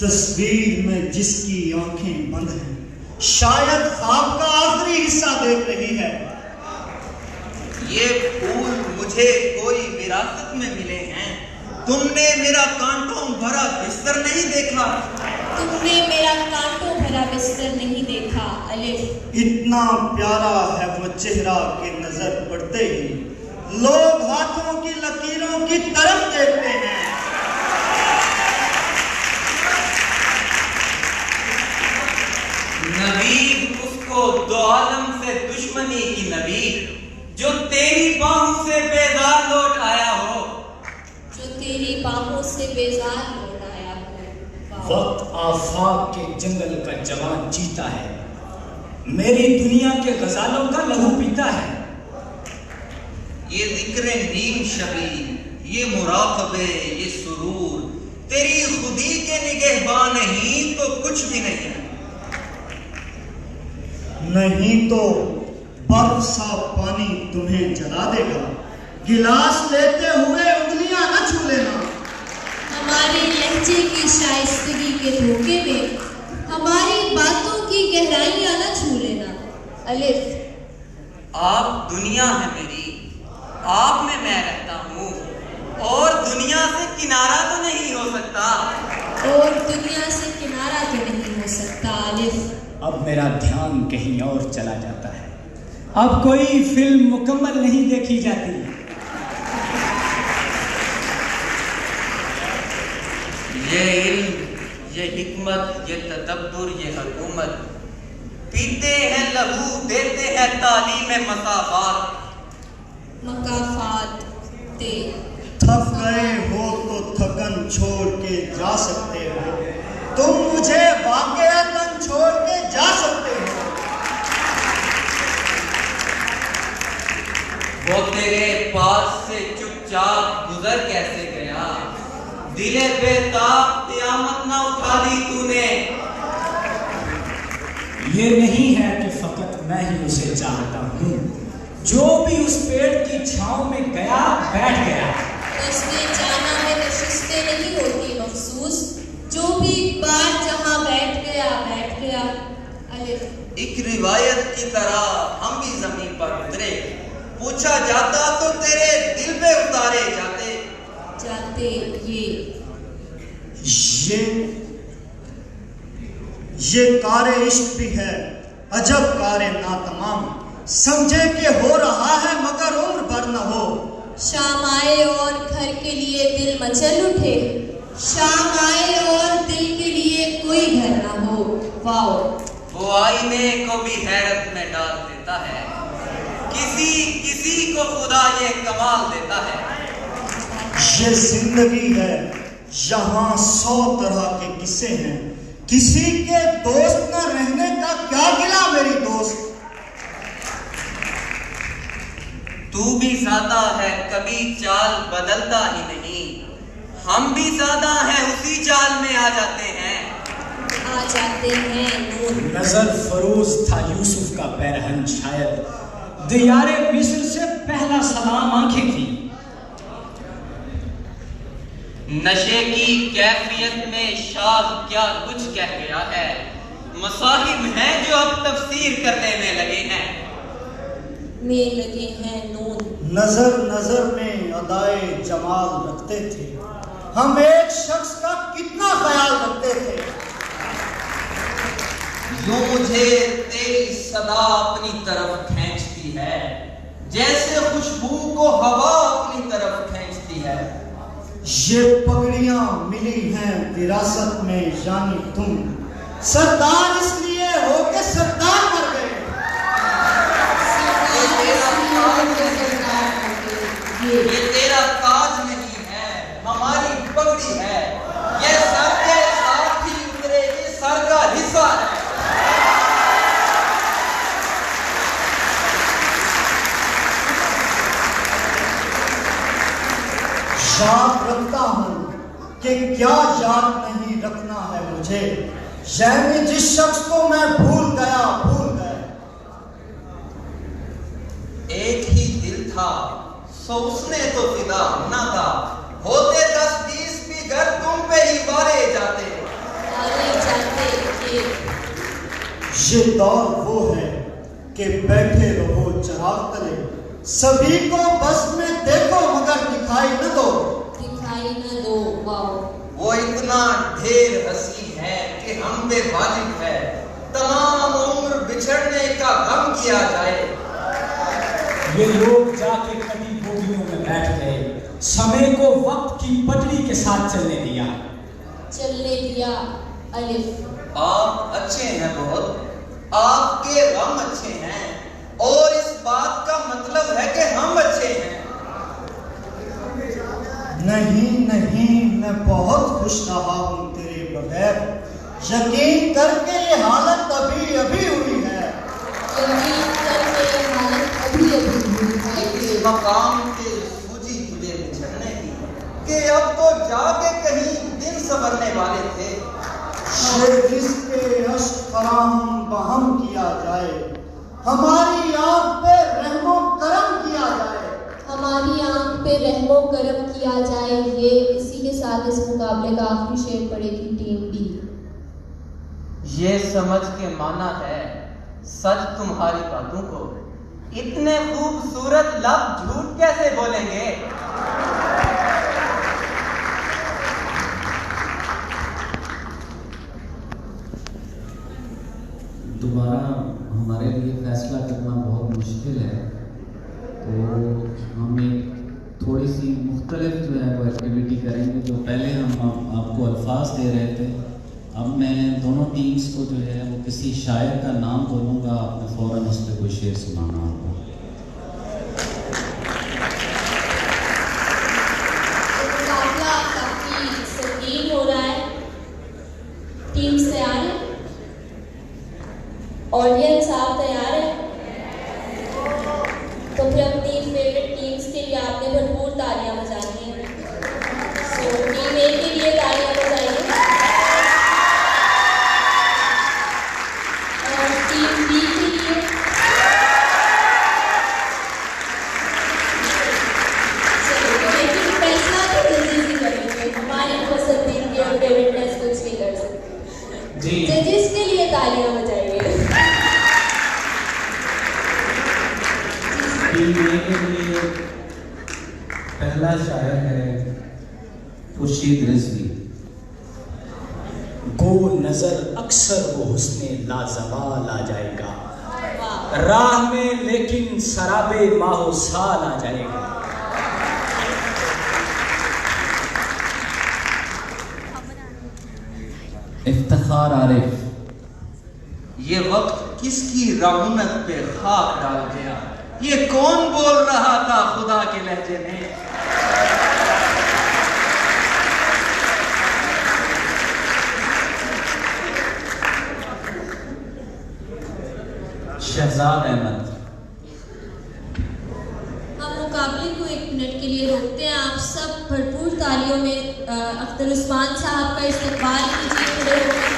तस्वीर में जिसकी आंखें बंद हैं, शायद ख्वाब का आखिरी हिस्सा देख रही है। ये फूल मुझे कोई विरासत में मिले हैं। तुमने मेरा कांटों भरा बिस्तर नहीं देखा। तुमने मेरा कांटों भरा बिस्तर नहीं देखा। अलिफ। इतना प्यारा है वो चेहरा कि नजर पड़ते ही लोग हाथों की लकीरों की तरफ देखते हैं। नबीद उसको दो आलम से दुश्मनी की नबीद, जो तेरी बाहों से बेजार लौट आया हो। जो तेरी बाहों से बेजार लौट आया हो। वक्त आफाक के जंगल का जवान चीता है, मेरी दुनिया के गजालों का लहू पीता है। ये जिक्र नीम शबी, ये मुराकबे, ये सुरूर, तेरी खुदी के निगहबान नहीं तो कुछ भी नहीं। नहीं तो बर्फ सा पानी तुम्हें जला देगा, गिलास लेते हुए उंगलियां न छू लेना। हमारे लहजे की शाइस्तगी के धोखे में हमारी बातों की गहराइयां न छू लेना। अलिफ। आप दुनिया है मेरी, आप में मैं रहता हूँ, और दुनिया से किनारा तो नहीं हो सकता। और दुनिया से किनारा तो नहीं हो सकता। अलिफ। अब मेरा ध्यान कहीं और चला जाता है, अब कोई फिल्म मुकम्मल नहीं देखी जाती। ये इल्म, ये हिकमत, ये तदब्बुर, ये हुकूमत, पीते हैं लहू, देते हैं तालीम मसाफात। मकाफात दे। थक गए हो तो थकन छोड़ के जा सकते हो, तुम मुझे वाक़यातन छोड़ के जा सकते हो। वो तेरे पास से चुपचाप गुजर कैसे गया, दिले बेताब क़यामत ना उठा दी तूने। ये नहीं है कि फकत मैं ही उसे चाहता हूँ, जो भी उस पेड़ की छांव में गया बैठ गया। उसने जाना में नशिस्तें नहीं होती मखसूस, जो भी बार जहां बैठ गया बैठ गया। अलिफ। एक रिवायत की तरह हम भी जमीन पर उतरे, पूछा जाता तो तेरे दिल पे उतारे जाते। जाते ये कारे इश्क भी है, अजब कारे नातमाम, समझे कि हो रहा है मगर उम्र भर न हो। शाम आए और घर के लिए दिल मचल उठे, शाम आए और दिल के लिए कोई घर ना हो। वाओ। वो आईने को भी हैरत में डाल देता है, किसी किसी को खुदा ये कमाल देता है। ये जिंदगी है, यहाँ 100 तरह के किस्से हैं, किसी के दोस्त न रहने का क्या गिला मेरी दोस्त। तू भी सादा है, कभी चाल बदलता ही नहीं, हम भी सादा हैं, उसी चाल में आ जाते हैं। आ जाते हैं नूर। नजर फरोज था यूसुफ का पैरहन, शायद दियारे मिस्र से पहला सलाम आंखें थी। नशे की कैफियत में शाह क्या कुछ कह गया है, मसाहिब हैं जो अब तफसीर करने में लगे हैं। में लगे हैं नून। नजर नजर में अदाए जमाल रखते थे, हम एक शख्स का कितना ख्याल रखते थे। यूं मुझे तेरी सदा अपनी तरफ खींचती है, जैसे खुशबू को हवा अपनी तरफ खींचती है। ये पगड़ियां मिली हैं विरासत में, यानी तुम सरदार इसलिए हो के सरदार मर गए। ये तेरा ताज नहीं है, हमारी पगड़ी है, ये सर के साथ ही उतरे, ये सर का हिस्सा है। याद रखता हूँ कि क्या याद नहीं रखना है मुझे, यानी जिस शख्स को मैं भूल गया। एक ही दिल था, सो उसने तो फिदा होना था, होते 10-20 भी घर तुम पे ही मारे जाते। सारे जानते कि ये दौर वो है कि बैठे रहो चिराग तले, सभी को बस में देखो मगर दिखाई न दो। दिखाई न दो। वाओ। वो इतना ढेर हंसी है कि हम पे वाजिब है तमाम उम्र बिछड़ने का गम किया जाए। ये लोग जाके कटी बोगियों में बैठ गए, समय को वक्त की पटरी के साथ चलने दिया। चलने दिया। अलिफ। आप अच्छे हैं बहुत, आपके गम अच्छे हैं और इस बात का मतलब है कि हम अच्छे हैं। नहीं नहीं, मैं बहुत खुश रहा हूँ तेरे बगैर, यकीन करके ये हालत अभी अभी हुई है। यकीन करके ये हालत अभी अभी हुई है। इस मकाम के सूझी तुझे बिछड़ने की कि अब तो जाके कहीं दिन संवरने वाले थे। जिसके अश्क फराम बहम किया जाए, हमारी आंख पे रहमो करम किया जाए। हमारी आंख पे रहमो करम किया जाए। ये इसी के साथ इस मुकाबले का आखिरी शेर पढ़ेगी टीम बी। ये समझ के माना है सच तुम्हारी बातों को, इतने खूबसूरत लब झूठ कैसे बोलेंगे। दोबारा हमारे लिए फैसला करना बहुत मुश्किल है, तो हम एक थोड़ी सी मुख्तलिफ जो है वो एक्टिविटी करेंगे। जो पहले हम आपको अल्फाज दे रहे थे, अब मैं दोनों टीम्स को जो है वो किसी शायर का नाम बोलूँगा, आपने फ़ौरन उस पर कोई शेर सुनाना होगा। मुकाबला काफी संगीन हो रहा है। टीम्स तैयार है, ऑडियंस आप तैयार है? तो फिर अपनी फेवरेट टीम्स के लिए आपने भरपूर तालियां बजानी है। सो टीम ए के लिए तालियां बजाइए और टीम बी के लिए। चलिए, लेकिन फैसला तो जजेस ही करेंगे, हमारी पसंदीदा और फेवरेटनेस कुछ नहीं कर सकते। जी, जजेस के लिए तालियां बजाइए। टीम ए के लिए पहला शायर है खुर्शीद रिजवी। गो नजर अक्सर वो हुस्ने लाजवाल आ जाएगा, वाह। राह में लेकिन सराबे माहो साल आ जाएगा। इफ्तिखार आरिफ। ये वक्त किसकी रौनक पे खाक डाल गया, ये कौन बोल रहा था खुदा के लहजे में। शहजाद अहमद। हम मुकाबले को 1 मिनट के लिए रोकते हैं। आप सब भरपूर तालियों में अख्तर उस्मान साहब का इस्तकबाल कीजिए। खड़े होकर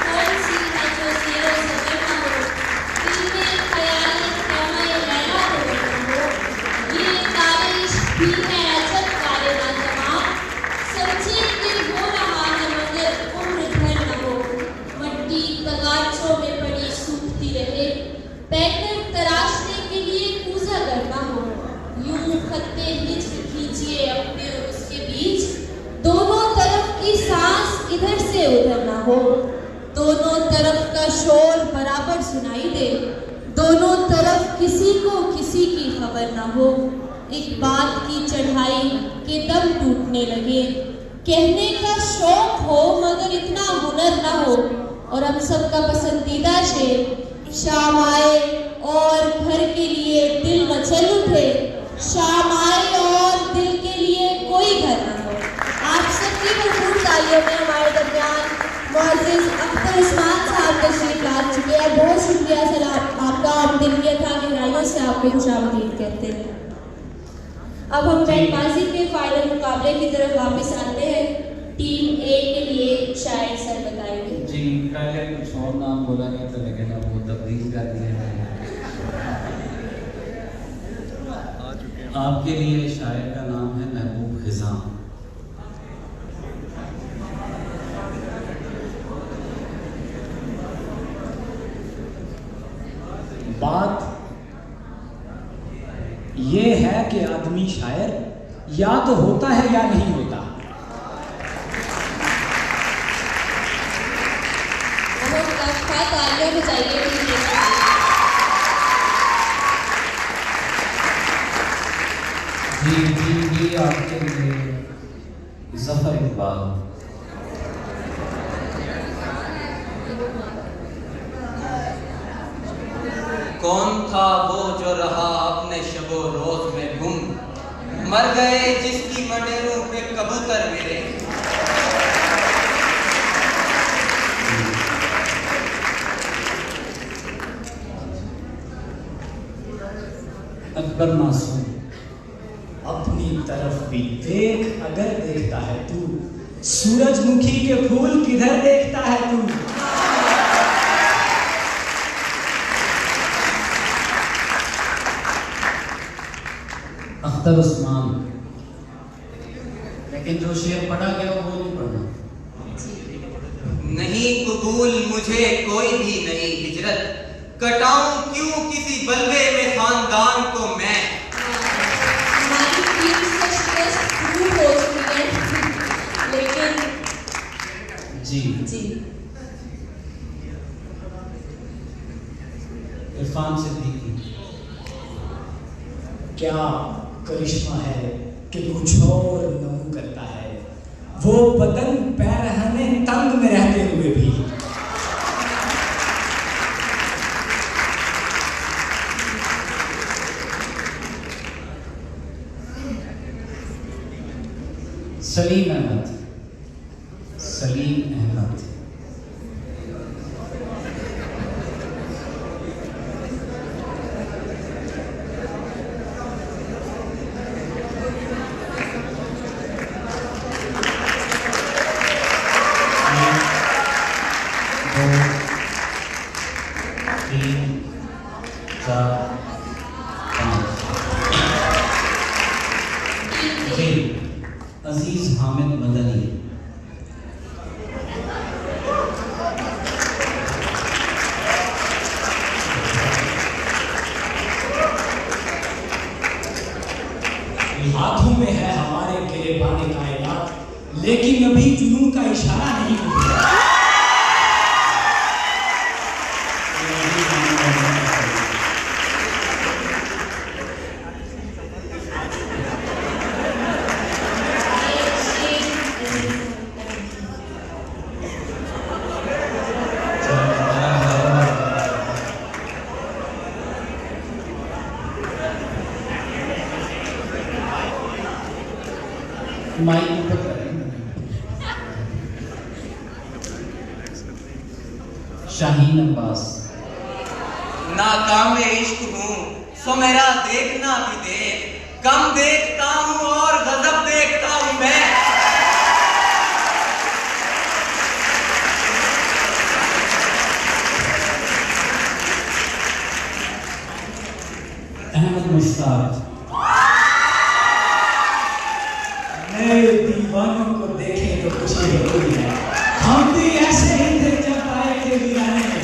कौन सी है जो ज़ेरो ज़बर ना हो, दिल में ख़याल ख़ैमा लैला हो। ये तारिश भी है अजब काले ना तमाम, समझे कि हो रहा है मगर उम्र भर न हो। मट्टी तगाचों में पड़ी सूखती रहे, पैकर तराशने के लिए कूजा करना हो। यूं खत्ते हिज्र खींचिए अपने और उसके बीच, दोनों तरफ की सांस इधर से उधर ना हो। दोनों तरफ का शोर बराबर सुनाई दे, दोनों तरफ किसी को किसी की खबर ना हो। एक बात की चढ़ाई के दम टूटने लगे, कहने का शौक हो मगर इतना हुनर ना हो। और हम सबका पसंदीदा शेर, शाम आए और घर के लिए दिल मचल उठे, शाम आए और दिल के लिए कोई घर ना हो। आप सबकी भरपूर तालियों में हमारे दरमियान मुअज़्ज़िज़ अख्तर उस्मान साहब तशरीफ ला चुके हैं। बहुत शुक्रिया सलाम आपका। हम दिल की था गहराइयों से आपको खुशामदीद कहते हैं। अब हम बैंडबाजी के फाइनल मुकाबले की तरफ वापस आते हैं। टीम ए के लिए शायर सर बताएंगे। जी, पहले कुछ और नाम बोला गया था लेकिन अब वो तब्दील कर दिए हैं। आपके लिए शायर का नाम है महबूब बात ये है कि आदमी शायर या तो होता है या नहीं होता। बहुत अच्छा, तालियां बजाइए टीम के लिए। जी आपके लिए ज़फ़र इकबाल। कौन था वो जो रहा अपने शबो रोज में गुम, मर गए जिसकी मडेरों पे कबूतर मेरे। अकबर मासूम, अपनी तरफ भी देख, अगर देखता है तू, सूरजमुखी के फूल किधर देखता है तू। अख्तर उस्मान, लेकिन जो शेर पढ़ा गया वो नहीं पढ़ना। नहीं कबूल मुझे कोई भी नई हिजरत, कटाऊं क्यों किसी बलवे में खानदान को मैं। हमारी टीम से शिकस्त शुरू हो चुकी है, लेकिन जी इरफान सिद्दीकी। क्या करिश्मा है कि कुछ और नमू करता है, वो बदन पैरहने तंग में रहते हुए भी। सलीम अहमद। सलीम अहमद अजीज हामिद मदनी। हाथों में है हमारे गिरेबाने कायनात, लेकिन अभी जुनून का इशारा नहीं हुआ। माइक ऊपर करें। शाहीन अब्बास। नाकाम इश्क हूँ सो मेरा देखना भी देख, कम देखता हूँ और गजब देखता हूँ मैं। अहमद मुश्ताक। नए दीवानों को देखें तो कुछ ही होती है, हम भी ऐसे ही थे जब आए थे वीराने में।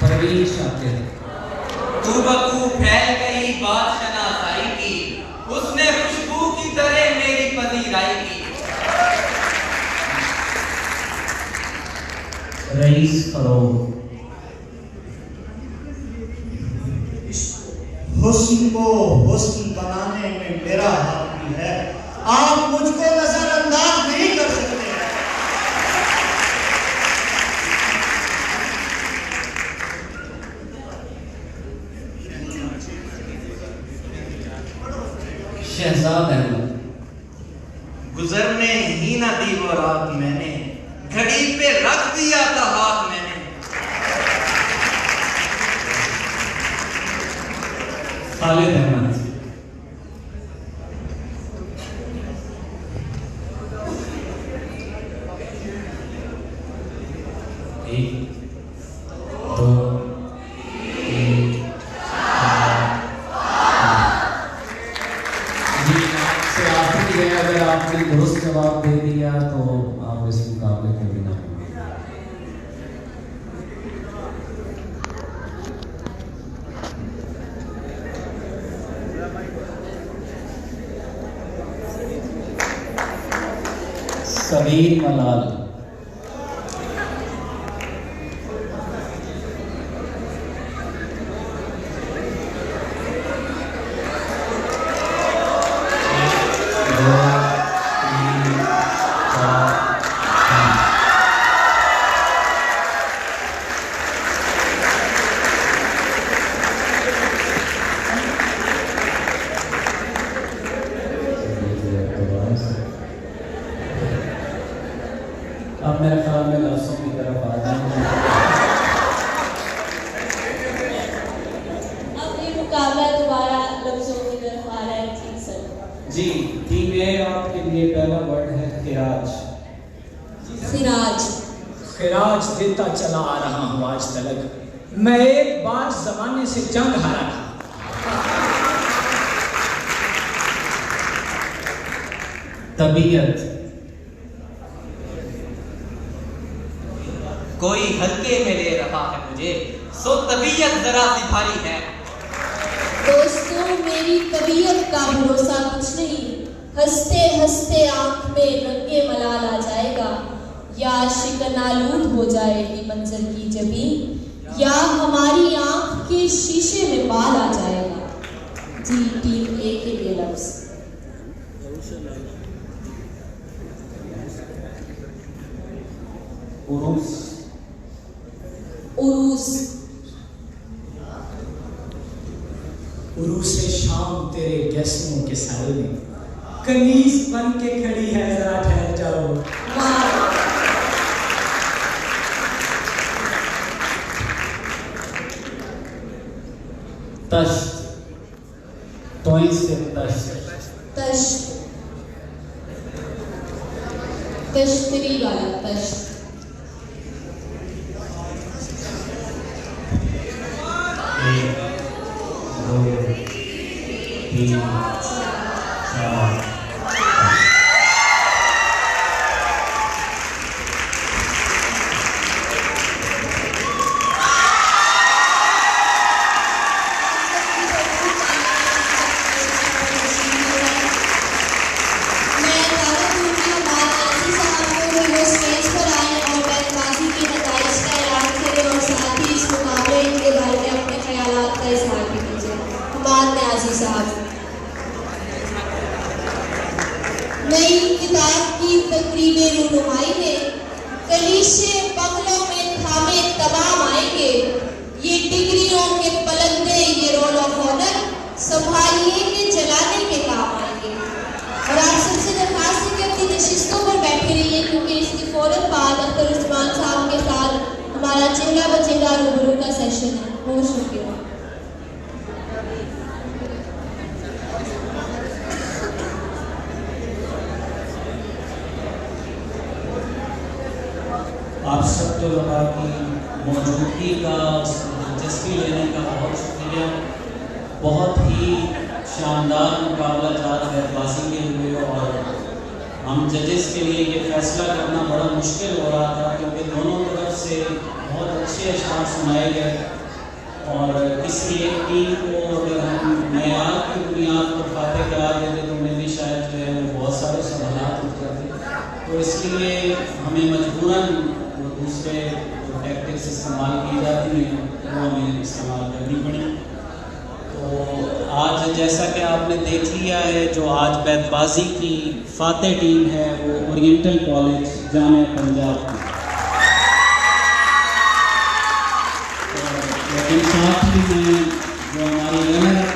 परवीन शाकिर। तू बकू फैल गई बात शनासाई की, उसने खुशबू की तरह मेरी पजीराई की। रईस फरोग। हुस्न को हुस्न बनाने में मेरा हाथ भी है, आप मुझको नजरअंदाज नहीं कर सकते। शहजाद अहमद। गुजरने ही न दी वो रात मैंने, घड़ी पे रख दिया था हाथ मैंने। खालिद अहमद। एक, दो, तीन, चार, जी आपसे आखिरी है, अगर आपने दुरुस्त जवाब दे दिया तो आप इस मुकाबले के बिना सबीर मलाल। अब मेरे ख्याल में लफ्ज़ों की तरफ आ जाएंगे। अब ये मुकाबला दोबारा लफ्जों की तरफ आ रहा है। ठीक सर। जी, टीम ए आपके लिए पहला वर्ड है खिराज। सिराज। खिराज देता चला आ रहा हूँ आज तलक, मैं एक बार जमाने से जंग हारा था। तबीयत। कोई हल्के में ले रहा है मुझे, सो तबीयत जरा सी भारी है। दोस्तों मेरी तबीयत का भरोसा कुछ नहीं, हंसते हंसते आंख में रंगे मलाल आ जाएगा, या शिकन आलूद हो जाएगी मंजर की जबी, या हमारी आंख के शीशे में बाल आ जाएगा। जी, टीम ए के लिए लफ्ज। उरूस। उरूस। उरूस से शाम तेरे जश्नों के साए में कनीज बन के खड़ी है, जरा ठहर जाओ। वाह। तश्त। तोई से तश्त। तश्त। तश्तरी वाला तश्त। एक, दो, तीन, चार। नई किताब की तकरीबे रूनुमाई में कलीशे बंगलों में थामे तमाम आएंगे, ये डिग्रियों के पलंदे, ये रोल ऑफ ऑनर संभालिए के जलाने के काम आएंगे। और आप सबसे दरखास्त है कि अपनी नशिस्तों पर बैठे रहिए, क्योंकि इसके फौरन बाद अख्तर उस्मान साहब के साथ हमारा चेहरा बचेगा रूबरू का सेशन है। बहुत शुक्रिया। आप सब तो लोगों की मौजूदगी का, दिलचस्पी लेने का बहुत शुक्रिया। बहुत ही शानदार मुकाबला जात बैतबाजी के हुए और हम जजेस के लिए ये फैसला करना बड़ा मुश्किल हो रहा था, क्योंकि दोनों तरफ से बहुत अच्छे अशआर सुनाए गए और किसी एक टीम को अगर हम मेयार की बुनियाद पर फातेह करार देते तो उन्हें भी शायद जो है वो बहुत सारे सवालात उठ जाते, तो इसलिए हमें मजबूरन वो दूसरे जो टैक्टिक्स इस्तेमाल की जाती हैं वो हमें इस्तेमाल करनी पड़ी। तो आज जैसा कि आपने देख लिया है, जो आज बैतबाजी की फातेह टीम है वो ओरिएंटल कॉलेज जामिया पंजाब की, लेकिन साथ ही में जो हमारी रनर